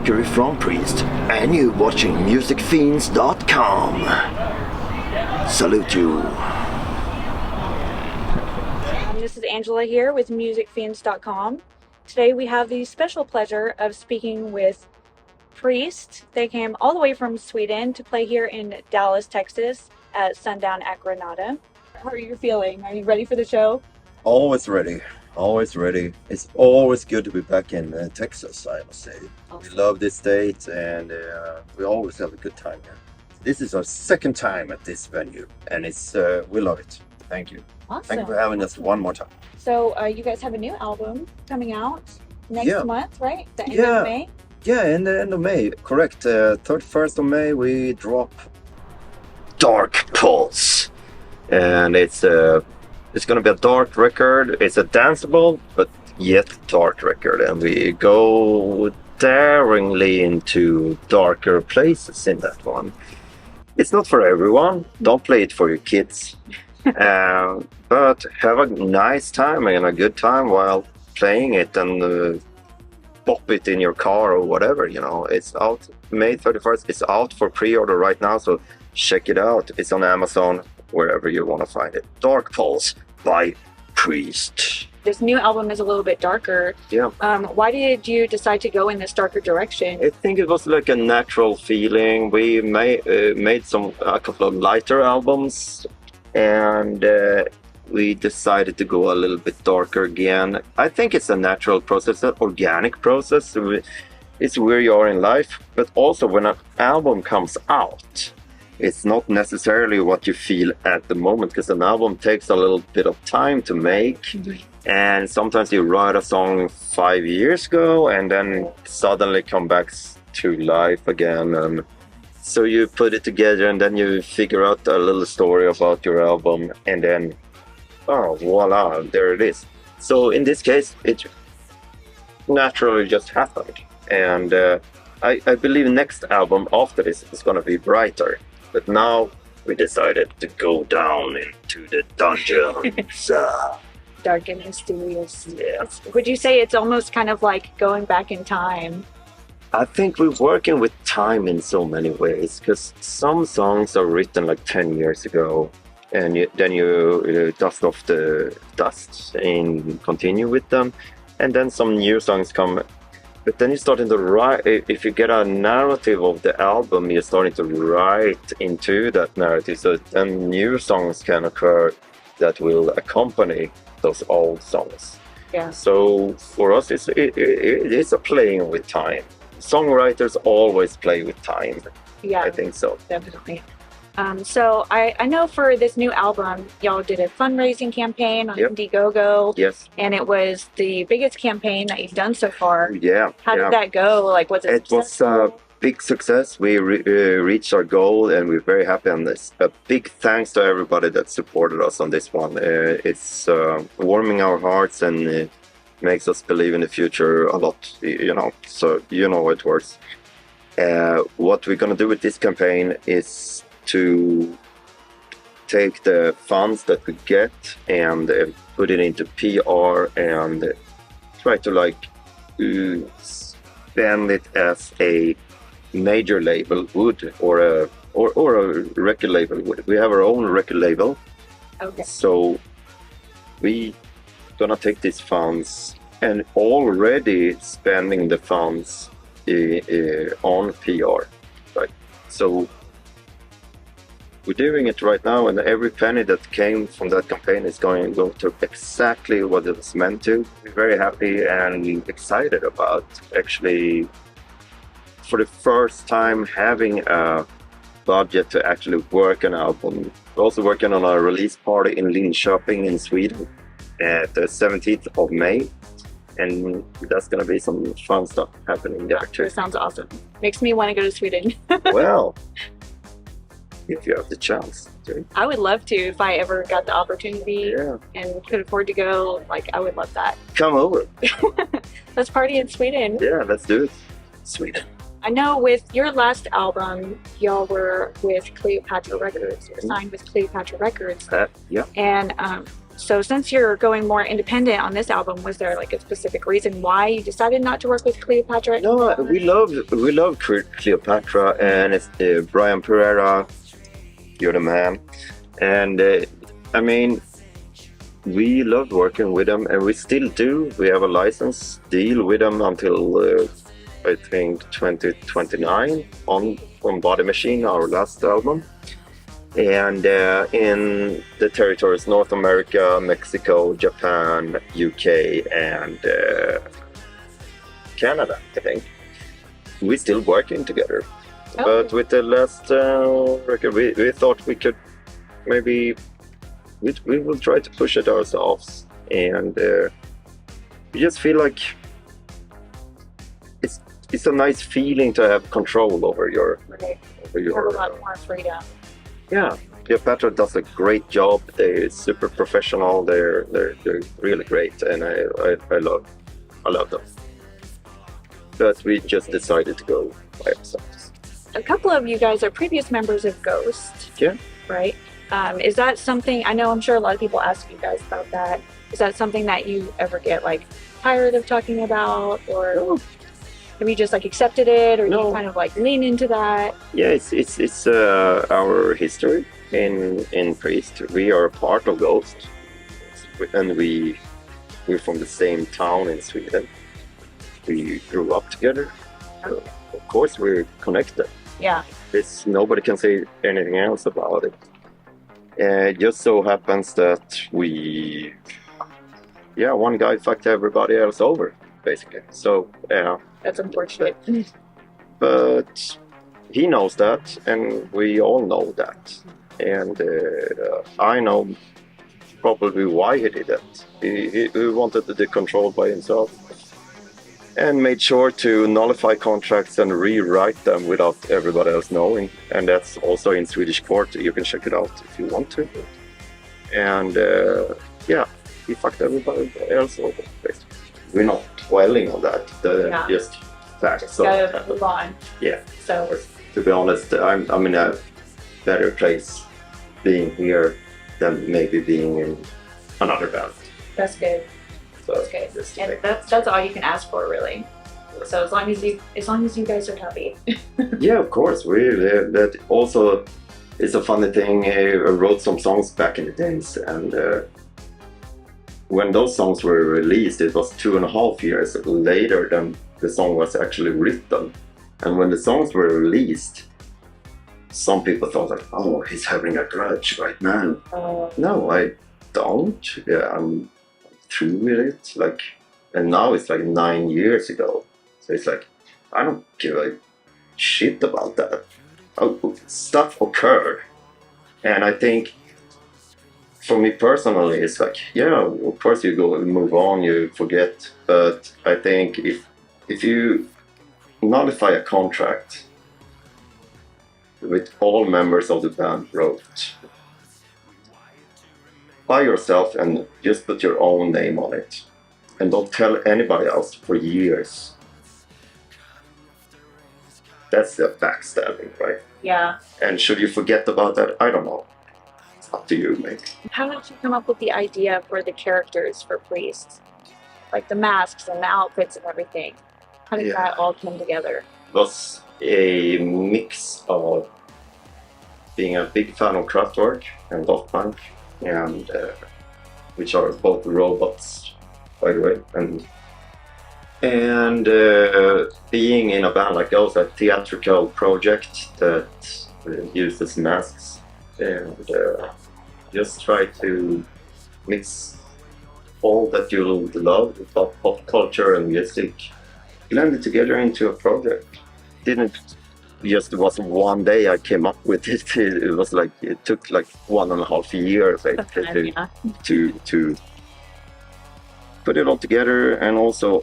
Mercury from Priest, and you're watching musicfiends.com. Salute you. This is Angela here with musicfiends.com. Today we have the special pleasure of speaking with Priest. They came all the way from Sweden to play here in Dallas, Texas at Sundown at Granada. How are you feeling? Are you ready for the show? Always ready. Always ready. It's always good to be back in Texas, I must say. Awesome. We love this state and we always have a good time here. This is our second time at this venue and it's we love it. Thank you. Awesome. Thank you for having us one more time. So you guys have a new album coming out next month, right? The end of May? Yeah, in the end of May. Correct. 31st of May we drop Dark Pulse. And it's going to be a dark record. It's a danceable but yet dark record, and we go daringly into darker places in that one. It's not for everyone. Don't play it for your kids. But have a nice time and a good time while playing it, and pop it in your car or whatever, you know. It's out May 31st. It's out for pre-order right now, so check it out. It's on Amazon, wherever you want to find it. Dark Pulse by Priest. This new album is a little bit darker. Yeah. Why did you decide to go in this darker direction? I think it was like a natural feeling. We made a couple of lighter albums, and we decided to go a little bit darker again. I think it's a natural process, an organic process. It's where you are in life, but also when an album comes out, it's not necessarily what you feel at the moment, because an album takes a little bit of time to make. Mm-hmm. And sometimes you write a song 5 years ago and then suddenly come back to life again. And so you put it together and then you figure out a little story about your album, and then, oh, voila, there it is. So in this case, it naturally just happened. And I believe next album after this is going to be brighter. But now we decided to go down into the dungeons. Dark and mysterious. Yeah. Would you say it's almost kind of like going back in time? I think we're working with time in so many ways, because some songs are written like 10 years ago, and then you dust off the dust and continue with them, and then some new songs come. But then you're starting to write. If you get a narrative of the album, you're starting to write into that narrative. So then new songs can occur that will accompany those old songs. Yeah. So for us, it's a playing with time. Songwriters always play with time. Yeah, I think so. Definitely. So I know for this new album, y'all did a fundraising campaign on Indiegogo. Yes. And it was the biggest campaign that you've done so far. Yeah. How did that go? Like, was it successful? It was a big success. We reached our goal, and we're very happy on this. A big thanks to everybody that supported us on this one. It's warming our hearts and makes us believe in the future a lot, you know. So you know it works. What we're going to do with this campaign is to take the funds that we get and put it into PR and try to spend it as a major label would, or a record label would. We have our own record label. Okay. So we gonna take these funds and already spending the funds on PR, right? So we're doing it right now, and every penny that came from that campaign is going to exactly what it was meant to. We're very happy and excited about actually, for the first time, having a budget to actually work an album. We're also working on a release party in Linköping in Sweden at the 17th of May. And that's going to be some fun stuff happening there too. That sounds awesome. Makes me want to go to Sweden. Well, if you have the chance to. I would love to if I ever got the opportunity and could afford to go. Like, I would love that. Come over. Let's party in Sweden. Yeah, let's do it. Sweden. I know with your last album, y'all were with Cleopatra Records. You were signed with Cleopatra Records. Yeah. And So since you're going more independent on this album, was there like a specific reason why you decided not to work with Cleopatra? No, we love Cleopatra, and it's Brian Pereira. You're the man, and I mean, we loved working with them, and we still do. We have a license deal with them until I think 2029 on Body Machine, our last album. And in the territories North America, Mexico, Japan, UK, and Canada, I think. We're still working together. Oh. But with the last record, we thought we could maybe we will try to push it ourselves, and we just feel like it's a nice feeling to have control over your You have a lot more freedom. Yeah, Cleopatra does a great job. They're super professional. They're really great, and I love them. But we just decided to go by ourselves. A couple of you guys are previous members of Ghost. Yeah. Right? Is that something, I know I'm sure a lot of people ask you guys about that. Is that something that you ever get like tired of talking about, or No. have you just like accepted it, or do No. you kind of like lean into that? Yeah, it's our history in Priest. We are part of Ghost, and we're from the same town in Sweden. We grew up together. So of course, we're connected. Yeah. Nobody can say anything else about it. It just so happens that one guy fucked everybody else over, basically. So yeah. That's unfortunate. But he knows that, and we all know that. And I know probably why he did that. He wanted the control by himself, and made sure to nullify contracts and rewrite them without everybody else knowing. And that's also in Swedish court. You can check it out if you want to. And he fucked everybody else over, basically. We're not dwelling on that. Just facts. Just gotta move on. Yeah. So to be honest, I'm in a better place being here than maybe being in another band. that's good. So That's good. just And like- that's all you can ask for, really. So as long as you guys are happy. yeah, of course. That also is a funny thing. I wrote some songs back in the days, and when those songs were released, it was 2.5 years later than the song was actually written. And when the songs were released, some people thought like, oh, he's having a grudge, right, man? No, I don't. Yeah, I'm through with it. Like, and now it's like 9 years ago. So it's like, I don't give a shit about that. Stuff occurred. And I think for me personally, it's like, yeah, of course you go and move on, you forget. But I think if you nullify a contract with all members of the band wrote by yourself and just put your own name on it, and don't tell anybody else for years, that's the backstabbing, right? Yeah. And should you forget about that? I don't know. It's up to you, mate. How did you come up with the idea for the characters for Priests? Like the masks and the outfits and everything. How did that all come together? It was a mix of being a big fan of Kraftwerk and Daft Punk, and which are both robots, by the way, and being in a band like Ghost, a theatrical project that uses masks, and just try to mix all that you love about pop culture and music, blend it together into a project. It was one day I came up with it. It was like, it took like 1.5 years to put it all together, and also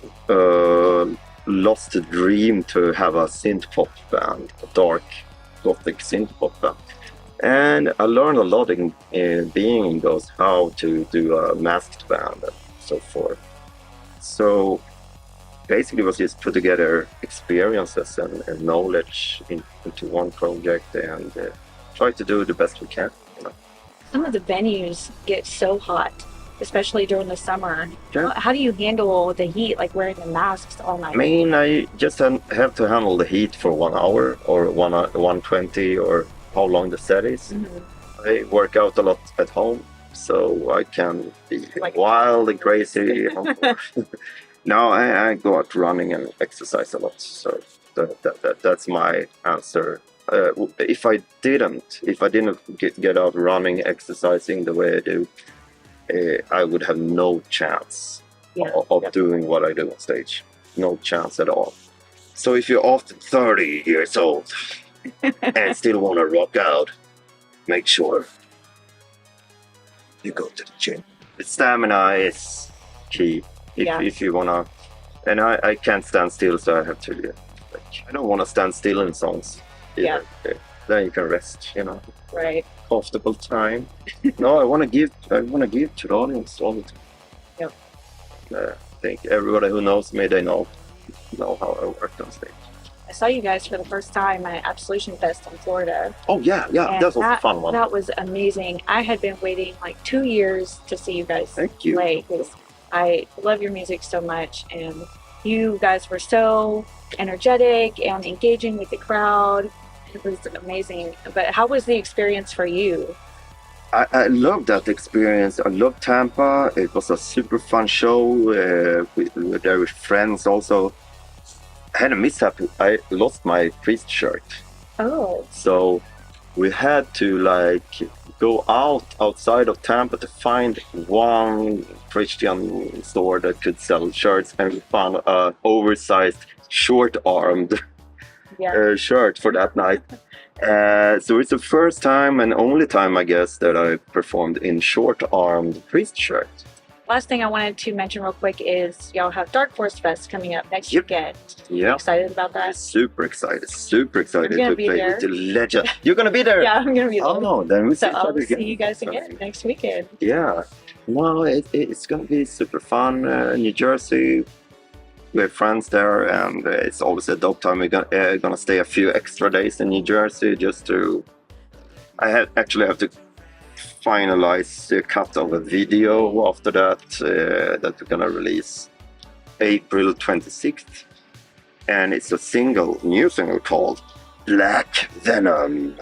lost the dream to have a synth pop band, a dark gothic synth pop band. And I learned a lot in being in Ghost, how to do a masked band and so forth. So basically it was just put together experiences and knowledge into one project, and try to do the best we can. You know? Some of the venues get so hot. especially during the summer. Yeah. How do you handle the heat, like wearing the masks all night? I mean, I just have to handle the heat for 1 hour or 120 or how long the set is. Mhm. I work out a lot at home, so I can be Like- wild and crazy. No, I go out running and exercise a lot. So that's my answer. If I didn't get out running, exercising the way I do, I would have no chance Yeah. of doing what I do on stage. No chance at all. So if you're after 30 years old and still want to rock out, make sure you go to the gym. The stamina is key if you wanna. And I can't stand still, so I have to. I don't want to stand still in songs. Yeah. Then you can rest, you know. Right. Comfortable time. No, I want to give to the audience all the time. Yep. I think everybody who knows me, they know how I work on stage. I saw you guys for the first time at Absolution Fest in Florida. Oh yeah, And that was a fun one. That was amazing. I had been waiting like 2 years to see you guys Thank you. play because I love your music so much, and you guys were so energetic and engaging with the crowd. It was amazing. But how was the experience for you? I loved that experience. I loved Tampa. It was a super fun show. We were there with friends also. I had a mishap. I lost my priest shirt. Oh, So we had to go outside of Tampa to find one Christian store that could sell shirts, and we found an oversized short-armed yeah. shirt for that night. So it's the first time and only time, I guess, that I performed in short-armed priest shirt. Last thing I wanted to mention real quick is y'all have Dark Force Fest coming up next Yep. weekend. Yeah. Excited about that? Super excited I'm gonna to be play there. with the legend. You're gonna be there? Yeah, I'm gonna be there. Oh, then we see So each I'll other again. see you guys again next weekend. Yeah. No, it's gonna be super fun. New Jersey, we have friends there, and it's always a dope time. We're gonna stay a few extra days in New Jersey just to. Actually have to finalize the cut of a video after that that we're gonna release April 26th, and it's a new single called Black Venom.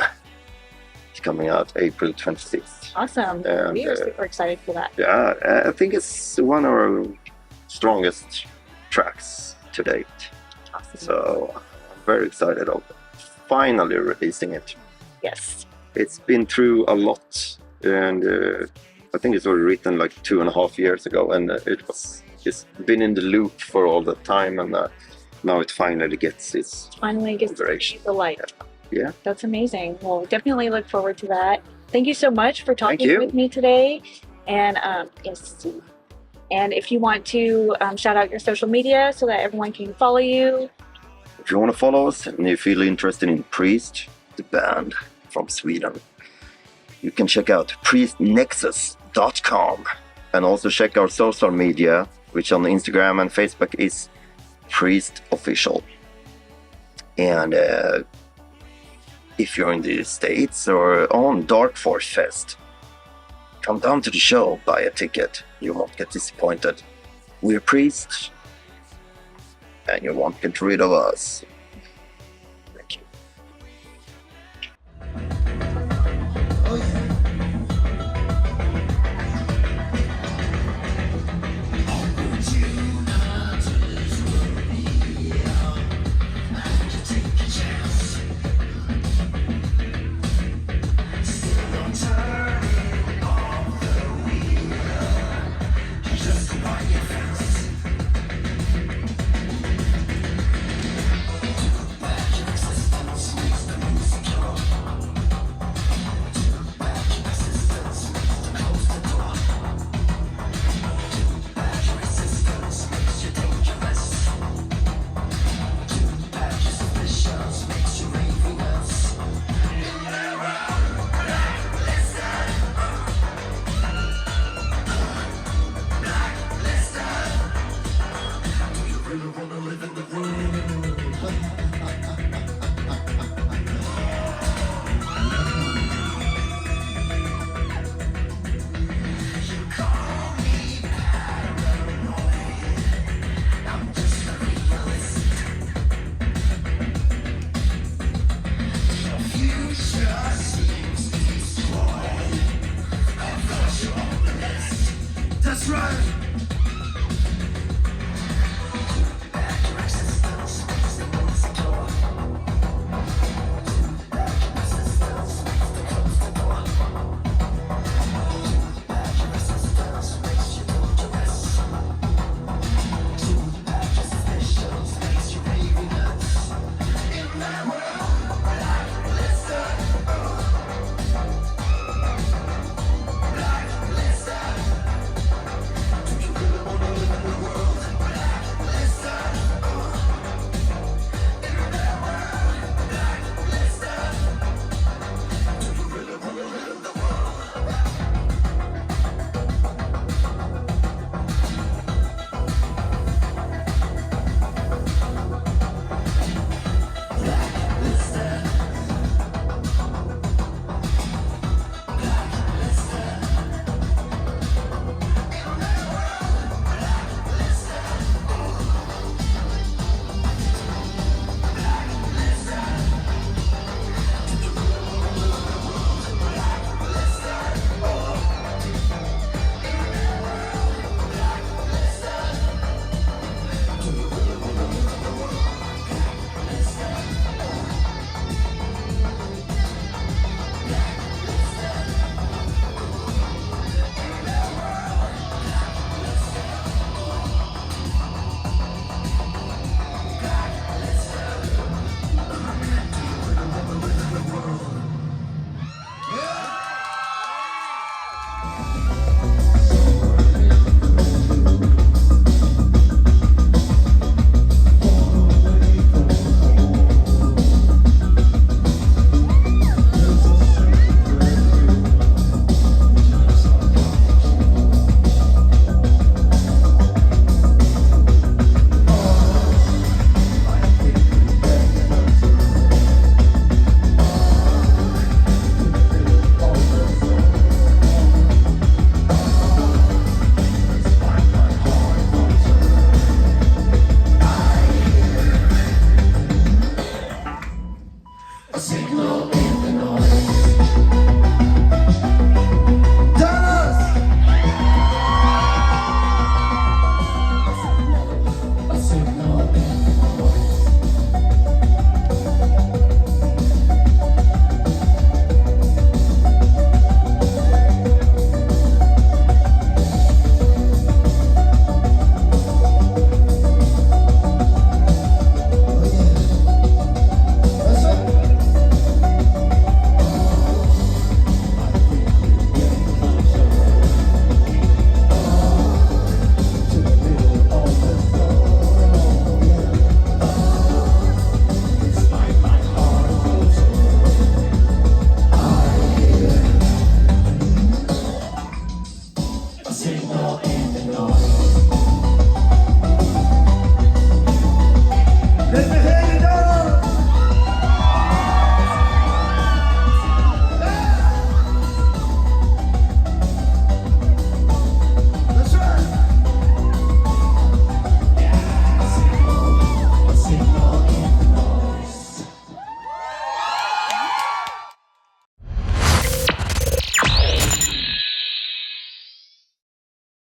It's coming out April 26th. Awesome. And, We are super excited for that. Yeah, I think it's one of our strongest tracks to date. Awesome. So I'm very excited of finally releasing it. Yes. It's been through a lot, and I think it was written like 2.5 years ago, and it's been in the loop for all the time, and now it finally gets its Finally gets to liberation. see the light. Yeah. That's amazing. Well, definitely look forward to that. Thank you so much for Thank talking you. with me today. And yes. And if you want to shout out your social media so that everyone can follow you. If you want to follow us and you feel interested in Priest, the band from Sweden, you can check out priestnexus.com, and also check our social media, which on Instagram and Facebook is Priest Official. And if you're in the States or on Dark Force Fest, come down to the show, buy a ticket. You won't get disappointed. We're priests, and you won't get rid of us.